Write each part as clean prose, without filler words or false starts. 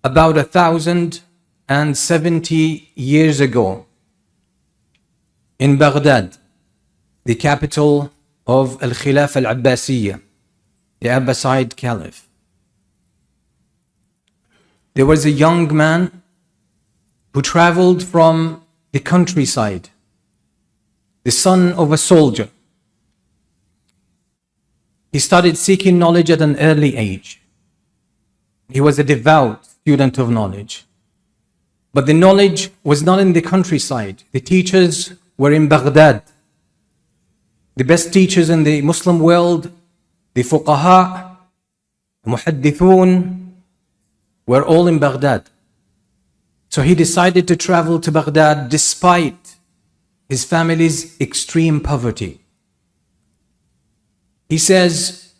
about 1,070 years ago in Baghdad, the capital of Al-Khilafah Al-Abbasiyya, the Abbasid Caliph. There was a young man who traveled from the countryside, the son of a soldier. He started seeking knowledge at an early age. He was a devout student of knowledge. But the knowledge was not in the countryside. The teachers were in Baghdad. The best teachers in the Muslim world, the fuqaha, the muhaddithun, were all in Baghdad. So he decided to travel to Baghdad despite his family's extreme poverty. He says,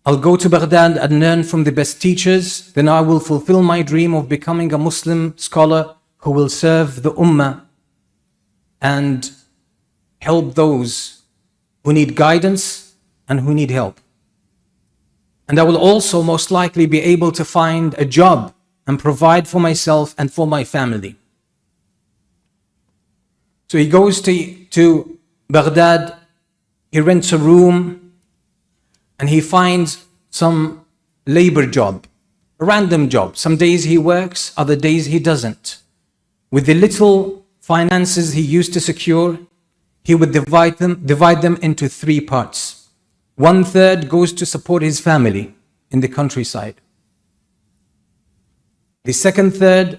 I'll go to Baghdad and learn from the best teachers, then I will fulfill my dream of becoming a Muslim scholar who will serve the Ummah and help those who need guidance and who need help. And I will also most likely be able to find a job and provide for myself and for my family. So he goes to Baghdad, he rents a room, and he finds some labor job, a random job. Some days he works, other days he doesn't. With the little finances he used to secure, he would divide them into 3 parts. 1/3 goes to support his family in the countryside. The second third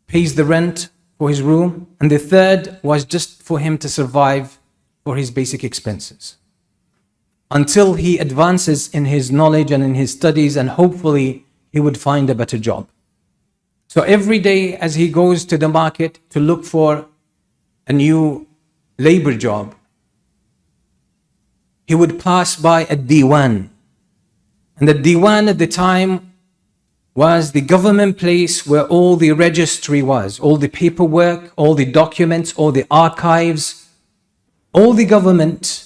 pays the rent for his room, and the third was just for him to survive for his basic expenses, until he advances in his knowledge and in his studies, and hopefully he would find a better job. So every day as he goes to the market to look for a new labor job, he would pass by a diwan. And the diwan at the time was the government place where all the registry was, all the paperwork, all the documents, all the archives, all the government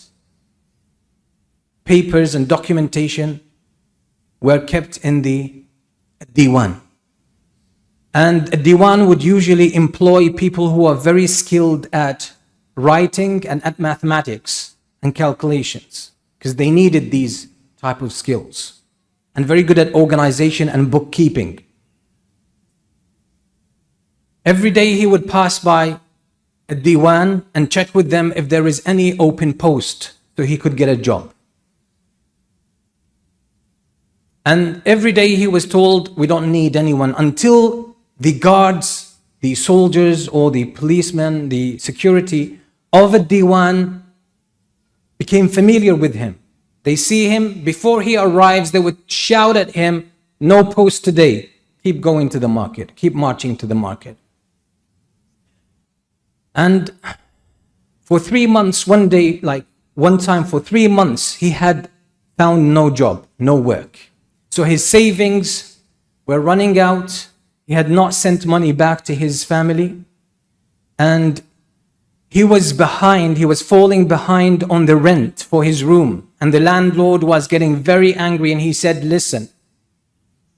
papers and documentation were kept in the diwan. And a diwan would usually employ people who are very skilled at writing and at mathematics and calculations, because they needed these type of skills, and very good at organization and bookkeeping. Every day he would pass by a diwan and check with them if there is any open post so he could get a job. And every day he was told, we don't need anyone, until the guards, the soldiers or the policemen, the security of a diwan became familiar with him. They see him, before he arrives, they would shout at him, no post today, keep going to the market, keep marching to the market. And for 3 months, one time for 3 months, he had found no job, no work. So his savings were running out. He had not sent money back to his family. And he was behind, he was falling behind on the rent for his room. And the landlord was getting very angry, and he said, listen,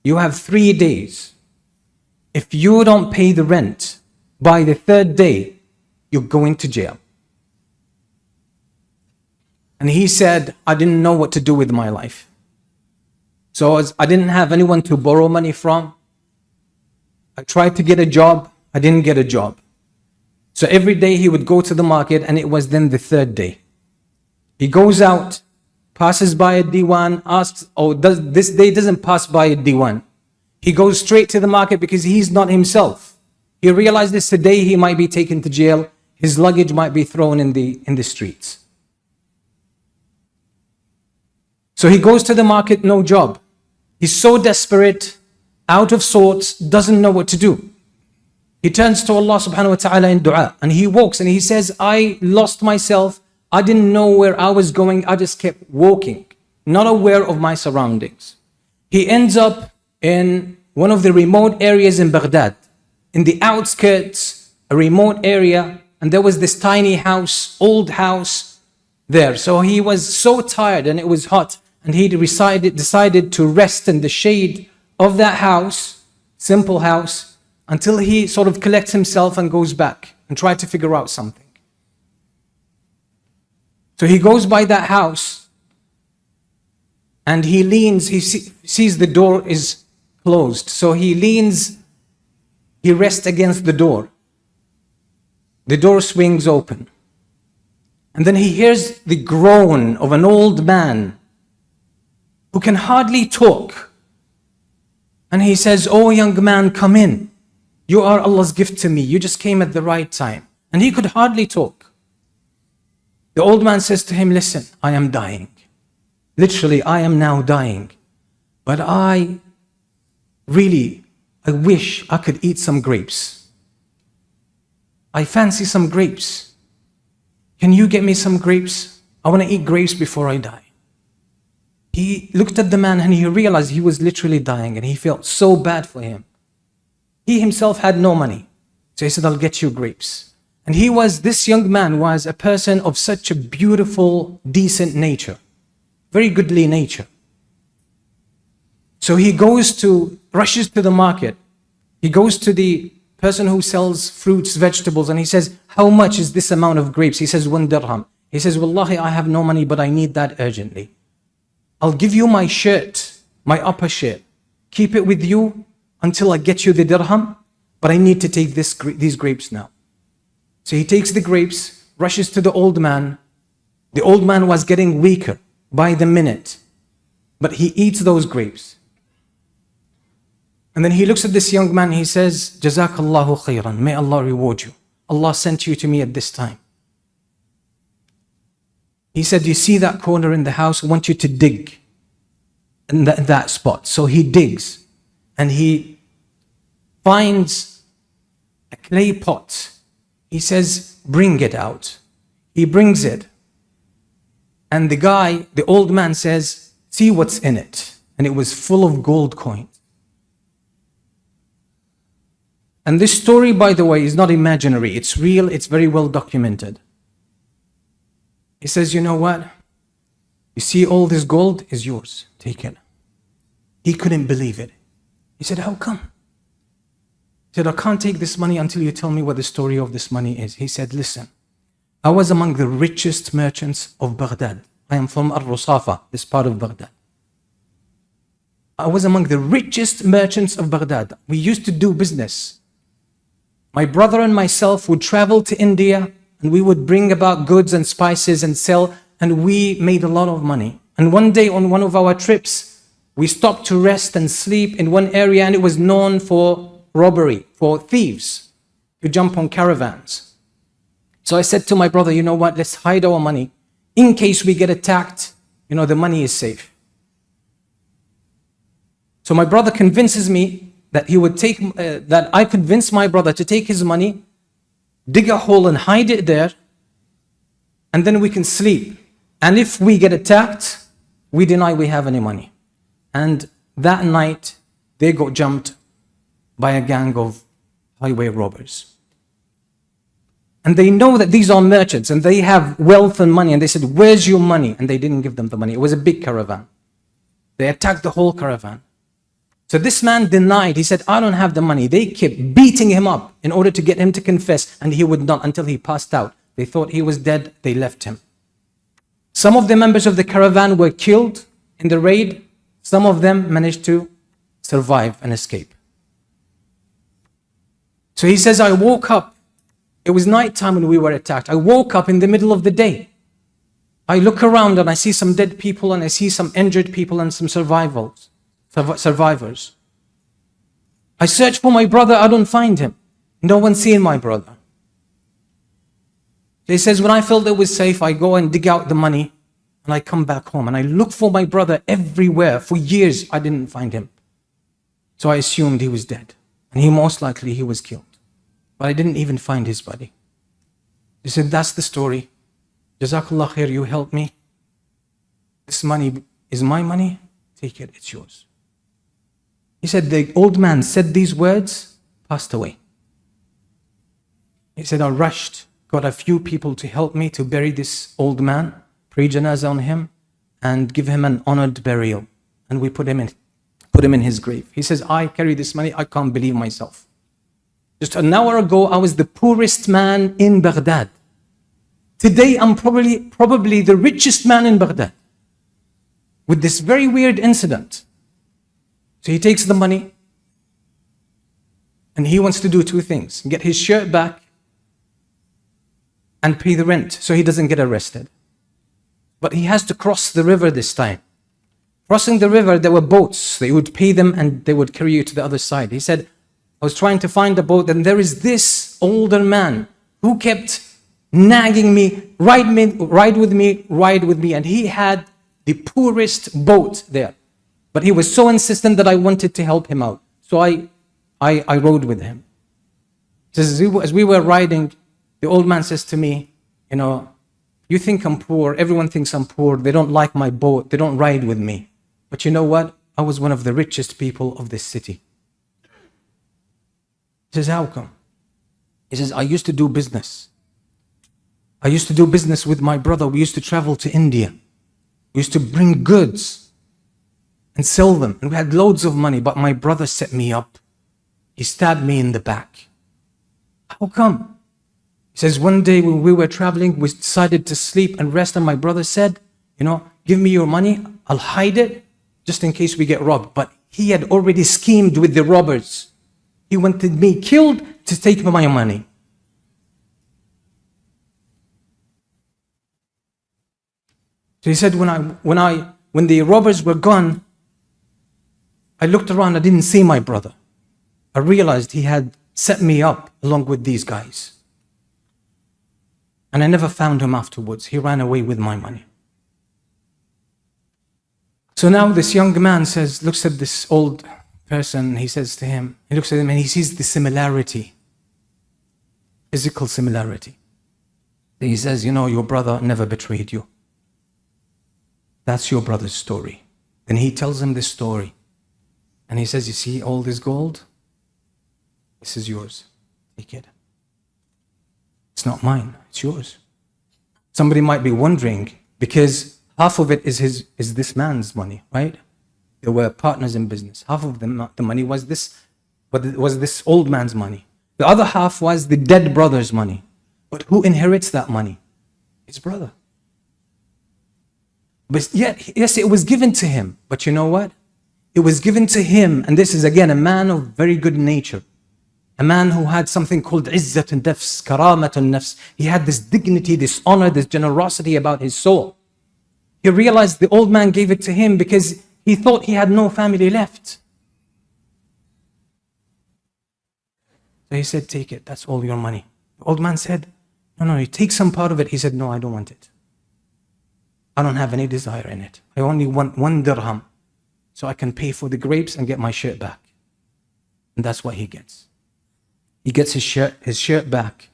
you have 3 days. If you don't pay the rent by the 3rd day, you're going to jail. And he said, I didn't know what to do with my life. So I didn't have anyone to borrow money from. I tried to get a job, I didn't get a job. So every day he would go to the market, and it was then the 3rd day. He goes out, passes by a diwan, asks, this day doesn't pass by a diwan. He goes straight to the market because he's not himself. He realizes today he might be taken to jail, his luggage might be thrown in the streets. So he goes to the market, no job. He's so desperate, out of sorts, doesn't know what to do. He turns to Allah subhanahu wa ta'ala in dua, and he walks and he says, I lost myself. I didn't know where I was going. I just kept walking, not aware of my surroundings. He ends up in one of the remote areas in Baghdad, in the outskirts, a remote area, and there was this tiny house, old house there. So he was so tired and it was hot, and he decided to rest in the shade of that house, simple house, until he sort of collects himself and goes back and tries to figure out something. So he goes by that house and he leans, he sees the door is closed. So he leans, he rests against the door. The door swings open. And then he hears the groan of an old man who can hardly talk. And he says, "Oh, young man, come in. You are Allah's gift to me. You just came at the right time." And he could hardly talk. The old man says to him, "Listen, I am dying. Literally, I am now dying. But I wish I could eat some grapes. I fancy some grapes. Can you get me some grapes? I want to eat grapes before I die." He looked at the man and he realized he was literally dying, and he felt so bad for him. He himself had no money. So he said, "I'll get you grapes." And this young man was a person of such a beautiful, decent nature, very goodly nature. So he rushes to the market. He goes to the person who sells fruits, vegetables, and he says, "How much is this amount of grapes?" He says, 1 dirham. He says, "Wallahi, I have no money, but I need that urgently. I'll give you my shirt, my upper shirt. Keep it with you until I get you the dirham, but I need to take these grapes now." So he takes the grapes, rushes to the old man. The old man was getting weaker by the minute, but he eats those grapes. And then he looks at this young man, he says, "Jazakallahu khairan, may Allah reward you. Allah sent you to me at this time." He said, "You see that corner in the house? I want you to dig in that spot." So he digs and he finds a clay pot. He says, "Bring it out." He brings it. And the old man says, "See what's in it." And it was full of gold coins. And this story, by the way, is not imaginary. It's real. It's very well documented. He says, "You know what? You see all this gold is yours. Take it." He couldn't believe it. He said, "How come?" He said, "I can't take this money until you tell me what the story of this money is." He said, "Listen, I was among the richest merchants of Baghdad. I am from Al-Rusafa, this part of Baghdad. I was among the richest merchants of Baghdad. We used to do business. My brother and myself would travel to India and we would bring about goods and spices and sell, and we made a lot of money. And one day on one of our trips, we stopped to rest and sleep in one area, and it was known for robbery, for thieves to jump on caravans. So I said to my brother, "You know what, let's hide our money. In case we get attacked, the money is safe." So my brother convinces me that that I convinced my brother to take his money, dig a hole and hide it there, and then we can sleep. And if we get attacked, we deny we have any money. And that night, they got jumped by a gang of highway robbers. And they know that these are merchants and they have wealth and money. And they said, "Where's your money?" And they didn't give them the money. It was a big caravan. They attacked the whole caravan. So this man denied. He said, "I don't have the money." They kept beating him up in order to get him to confess, and he would not until he passed out. They thought he was dead. They left him. Some of the members of the caravan were killed in the raid. Some of them managed to survive and escape. So he says, "I woke up. It was nighttime when we were attacked. I woke up in the middle of the day. I look around and I see some dead people and I see some injured people and some survivors. I search for my brother. I don't find him. No one's seen my brother." He says, "When I felt it was safe, I go and dig out the money and I come back home and I look for my brother everywhere. For years, I didn't find him. So I assumed he was dead, and most likely he was killed. But I didn't even find his body." He said, "That's the story. Jazakallah khair, you helped me. This money is my money. Take it, it's yours." He said, the old man said these words, passed away. He said, "I rushed, got a few people to help me to bury this old man, pray janazah on him, and give him an honored burial. And we put him put him in his grave. He says, I carry this money, I can't believe myself. Just an hour ago, I was the poorest man in Baghdad. Today, I'm probably the richest man in Baghdad. With this very weird incident. So he takes the money, and he wants to do two things: get his shirt back and pay the rent so he doesn't get arrested. But he has to cross the river this time. Crossing the river, there were boats. They would pay them and they would carry you to the other side. He said, I was trying to find a boat, and there is this older man who kept nagging me, ride with me, and he had the poorest boat there. But he was so insistent that I wanted to help him out. So I rode with him. He says, as we were riding, the old man says to me, you think I'm poor, everyone thinks I'm poor, they don't like my boat, they don't ride with me. But you know what? I was one of the richest people of this city. He says, how come? He says, I used to do business. I used to do business with my brother. We used to travel to India. We used to bring goods and sell them. And we had loads of money, but my brother set me up. He stabbed me in the back. How come? He says, one day when we were traveling, we decided to sleep and rest, and my brother said, give me your money, I'll hide it just in case we get robbed. But he had already schemed with the robbers. He wanted me killed to take my money. So he said, when the robbers were gone, I looked around, I didn't see my brother. I realized he had set me up along with these guys. And I never found him afterwards. He ran away with my money. So now this young man looks at this old person, he looks at him and he sees the similarity, physical similarity. He says, your brother never betrayed you. That's your brother's story. Then he tells him this story. And he says, you see all this gold? This is yours. Take it. It's not mine, it's yours. Somebody might be wondering, because half of it is this man's money, right? They were partners in business. Half of the money was this old man's money. The other half was the dead brother's money. But who inherits that money? His brother. But yet, yes, it was given to him. But you know what? It was given to him, and this is again a man of very good nature. A man who had something called izzat al-nafs, karamat al-nafs. He had this dignity, this honor, this generosity about his soul. He realized the old man gave it to him because he thought he had no family left. So he said, take it, that's all your money. The old man said, no, you take some part of it. He said, no, I don't want it. I don't have any desire in it. I only want 1 dirham so I can pay for the grapes and get my shirt back. And that's what he gets. He gets his shirt back.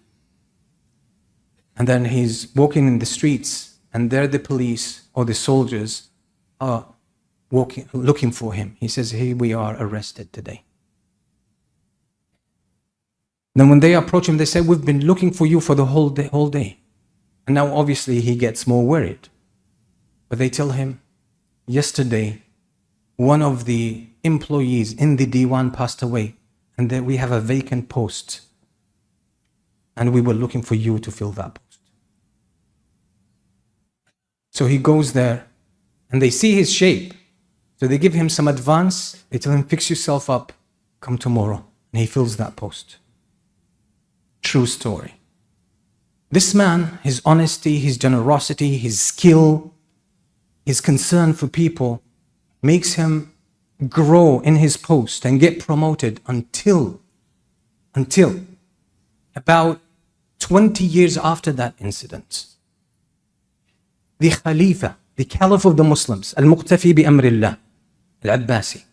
And then he's walking in the streets, and there the police or the soldiers are looking for him. He says, here we are arrested today. Then when they approach him, they say, we've been looking for you for the whole day. And now obviously he gets more worried. But they tell him, yesterday, one of the employees in the Diwan passed away, and that we have a vacant post. And we were looking for you to fill that post. So he goes there, and they see his shape. So they give him some advance. They tell him, fix yourself up, come tomorrow. And he fills that post. True story. This man, his honesty, his generosity, his skill, his concern for people makes him grow in his post and get promoted until about 20 years after that incident. The Khalifa, the Caliph of the Muslims, Al-Muqtafi bi Amrillah, Al-Abbasi,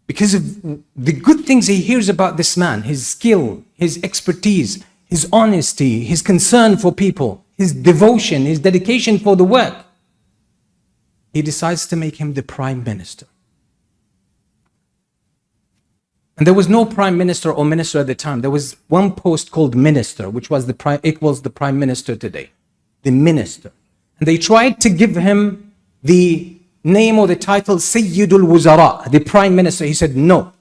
because of the good things he hears about this man, his skill, his expertise, his honesty, his concern for people, his devotion, his dedication for the work, he decides to make him the prime minister. And there was no prime minister or minister at the time. There was one post called minister, which was equals the prime minister today. The minister. And they tried to give him the name or the title Sayyidul Wuzara, the Prime Minister? He said no.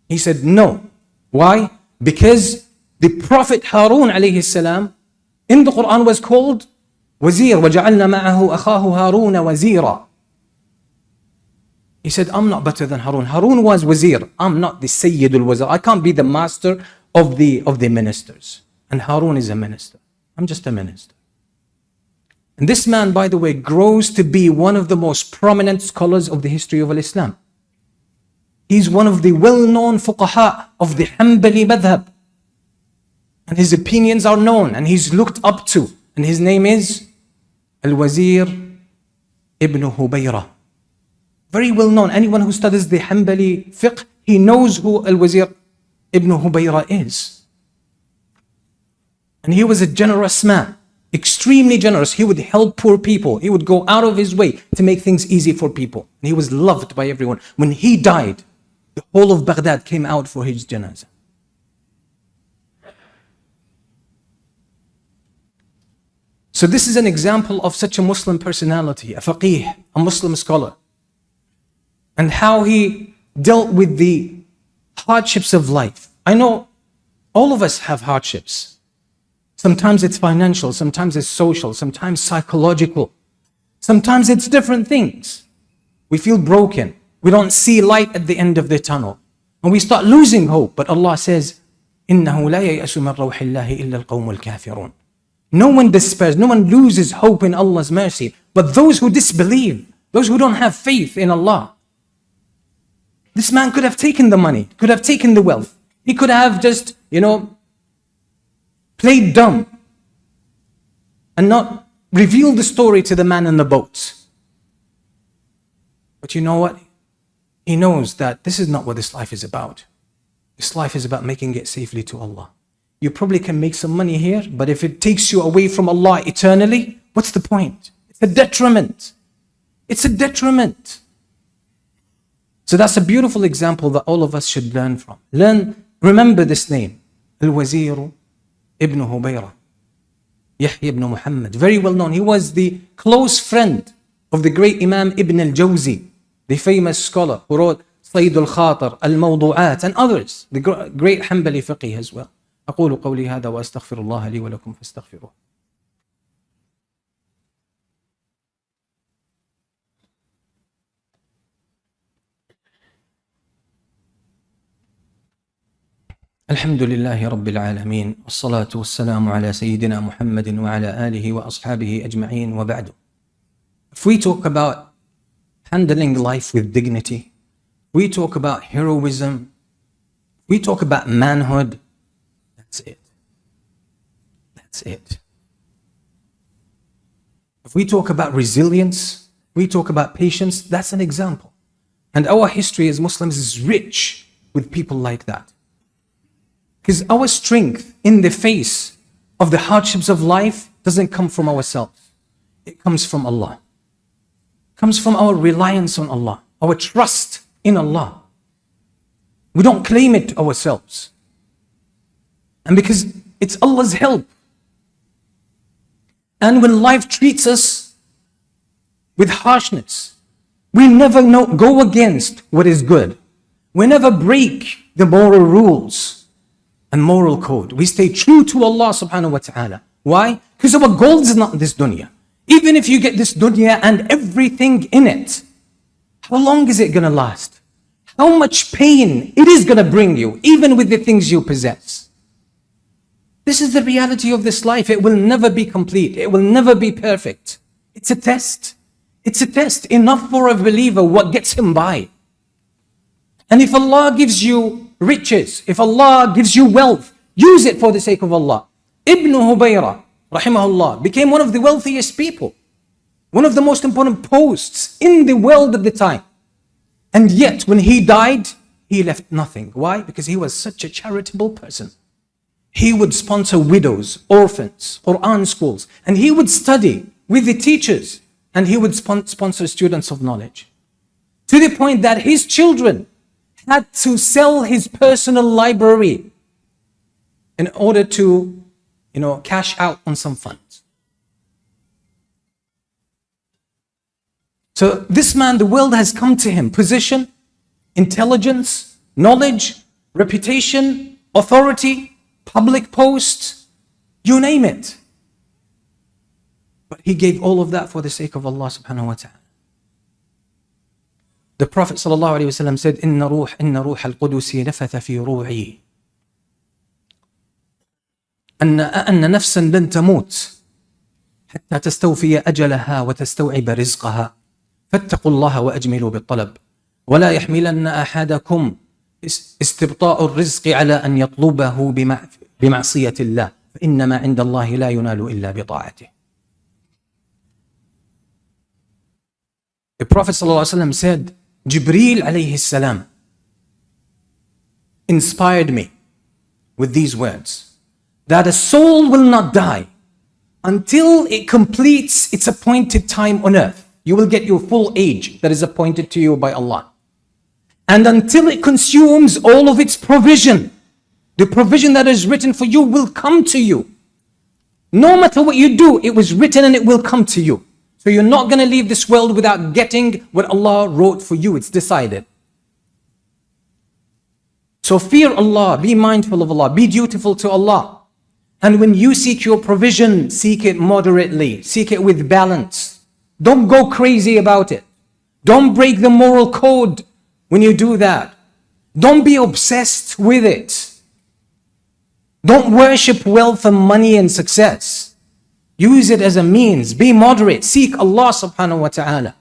He said no. Why? Because the Prophet Harun alayhi salam in the Quran was called Wazir. وَجَعَلْنَا مَعَهُ أَخَاهُ هَارُونَ وَزِيرًا. He said, I'm not better than Harun. Harun was Wazir. I'm not the Sayyidul Wazir. I can't be the master of the ministers. And Harun is a minister. I'm just a minister. And this man, by the way, grows to be one of the most prominent scholars of the history of Islam. He's one of the well-known fuqaha of the Hanbali madhab. And his opinions are known and he's looked up to. And his name is Al-Wazir ibn Huraira. Very well known. Anyone who studies the Hanbali fiqh, he knows who Al-Wazir ibn Huraira is. And he was a generous man. Extremely generous. He would help poor people. He would go out of his way to make things easy for people. And he was loved by everyone. When he died, the whole of Baghdad came out for his janazah. So this is an example of such a Muslim personality, a faqih, a Muslim scholar. And how he dealt with the hardships of life. I know all of us have hardships. Sometimes it's financial, sometimes it's social, sometimes psychological. Sometimes it's different things. We feel broken. We don't see light at the end of the tunnel. And we start losing hope. But Allah says, إِنَّهُ لَا يَيْأَسُ مِنْ رَوْحِ اللَّهِ إِلَّا الْقَوْمُ الْكَافِرُونَ. No one despairs, no one loses hope in Allah's mercy. But those who disbelieve, those who don't have faith in Allah. This man could have taken the money, could have taken the wealth. He could have just, played dumb and not revealed the story to the man in the boat. But you know what? He knows that this is not what this life is about. This life is about making it safely to Allah. You probably can make some money here, but if it takes you away from Allah eternally, what's the point? It's a detriment. It's a detriment. So that's a beautiful example that all of us should learn from. Remember this name, Al-Wazir ibn Huraira, Yahya ibn Muhammad, very well known. He was the close friend of the great Imam Ibn al-Jawzi, the famous scholar who wrote Sayd al-Khatir, al-Mawdu'at, and others, the great Hanbali fiqh as well. أقول قولي هذا وأستغفر الله لي ولكم فاستغفروه. الحمد لله رب العالمين والصلاة والسلام على سيدنا محمد وعلى آله وأصحابه أجمعين وبعد. If we talk about handling life with dignity, we talk about heroism, we talk about manhood, that's it. That's it. If we talk about resilience, we talk about patience, that's an example. And our history as Muslims is rich with people like that. Because our strength in the face of the hardships of life doesn't come from ourselves. It comes from Allah. It comes from our reliance on Allah, our trust in Allah. We don't claim it ourselves. And because it's Allah's help. And when life treats us with harshness, we never go against what is good. We never break the moral rules and moral code. We stay true to Allah subhanahu wa ta'ala. Why? Because our goal is not this dunya. Even if you get this dunya and everything in it, how long is it going to last? How much pain it is going to bring you, even with the things you possess. This is the reality of this life. It will never be complete. It will never be perfect. It's a test. It's a test. Enough for a believer what gets him by. And if Allah gives you riches, if Allah gives you wealth, use it for the sake of Allah. Ibn Huraira, rahimahullah, became one of the wealthiest people. One of the most important posts in the world at the time. And yet, when he died, he left nothing. Why? Because he was such a charitable person. He would sponsor widows, orphans, Qur'an schools, and he would study with the teachers, and he would sponsor students of knowledge. To the point that his children had to sell his personal library in order to, cash out on some funds. So this man, the world has come to him. Position, intelligence, knowledge, reputation, authority, public posts, you name it. But he gave all of that for the sake of Allah subhanahu wa ta'ala. The Prophet sallallahu alaihi wasallam said, Inna ruh al-Qudusi nafatha fi ruhi. أن نفسا لن تموت حتى تستوفي أجلها وتستوعب رزقها فاتقوا الله وأجملوا بالطلب ولا يحملن أحدكم استبطاء الرزق على أن يطلبه بمعصية الله فإنما عند الله لا ينال إلا بطاعته. The Prophet ﷺ said, Jibreel alayhi salam inspired me with these words, that a soul will not die until it completes its appointed time on earth. You will get your full age that is appointed to you by Allah. And until it consumes all of its provision, the provision that is written for you will come to you. No matter what you do, it was written and it will come to you. So you're not going to leave this world without getting what Allah wrote for you. It's decided. So fear Allah, be mindful of Allah, be dutiful to Allah. And when you seek your provision, seek it moderately, seek it with balance. Don't go crazy about it. Don't break the moral code when you do that. Don't be obsessed with it. Don't worship wealth and money and success. Use it as a means. Be moderate. Seek Allah subhanahu wa ta'ala.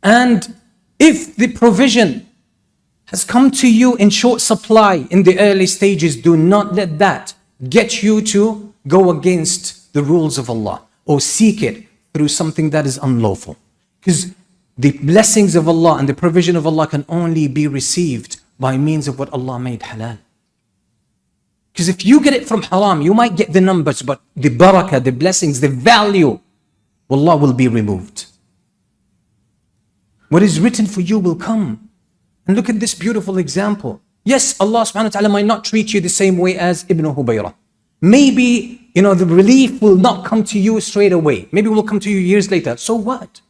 And if the provision has come to you in short supply in the early stages, do not let that get you to go against the rules of Allah or seek it through something that is unlawful. Because the blessings of Allah and the provision of Allah can only be received by means of what Allah made halal. Because if you get it from haram, you might get the numbers, but the barakah, the blessings, the value, Allah will be removed. What is written for you will come. And look at this beautiful example. Yes, Allah subhanahu wa ta'ala might not treat you the same way as Ibn Hurayra. Maybe, the relief will not come to you straight away. Maybe it will come to you years later. So what?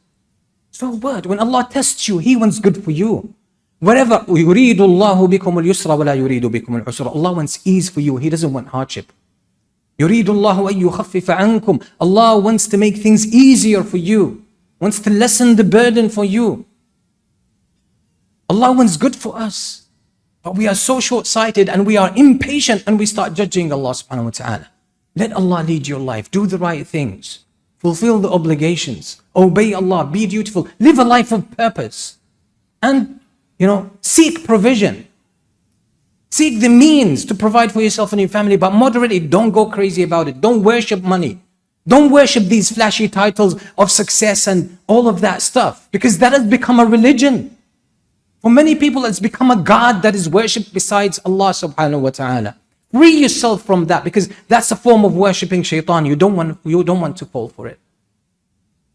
So what? When Allah tests you, He wants good for you. Whatever, يُرِيدُ اللَّهُ بِكُمُ الْيُسْرَ وَلَا يُرِيدُ بِكُمُ الْعُسْرَ. Allah wants ease for you. He doesn't want hardship. يُرِيدُ اللَّهُ أَن يُخَفِّفَ عَنْكُمْ. Allah wants to make things easier for you. Wants to lessen the burden for you. Allah wants good for us. But we are so short-sighted and we are impatient and we start judging Allah subhanahu wa ta'ala. Let Allah lead your life. Do the right things. Fulfill the obligations. Obey Allah. Be dutiful. Live a life of purpose. And seek provision. Seek the means to provide for yourself and your family, but moderately. Don't go crazy about it. Don't worship money. Don't worship these flashy titles of success and all of that stuff, because that has become a religion. For many people, it's become a god that is worshipped besides Allah subhanahu wa ta'ala. Free yourself from that, because that's a form of worshipping shaitan. You don't want to fall for it.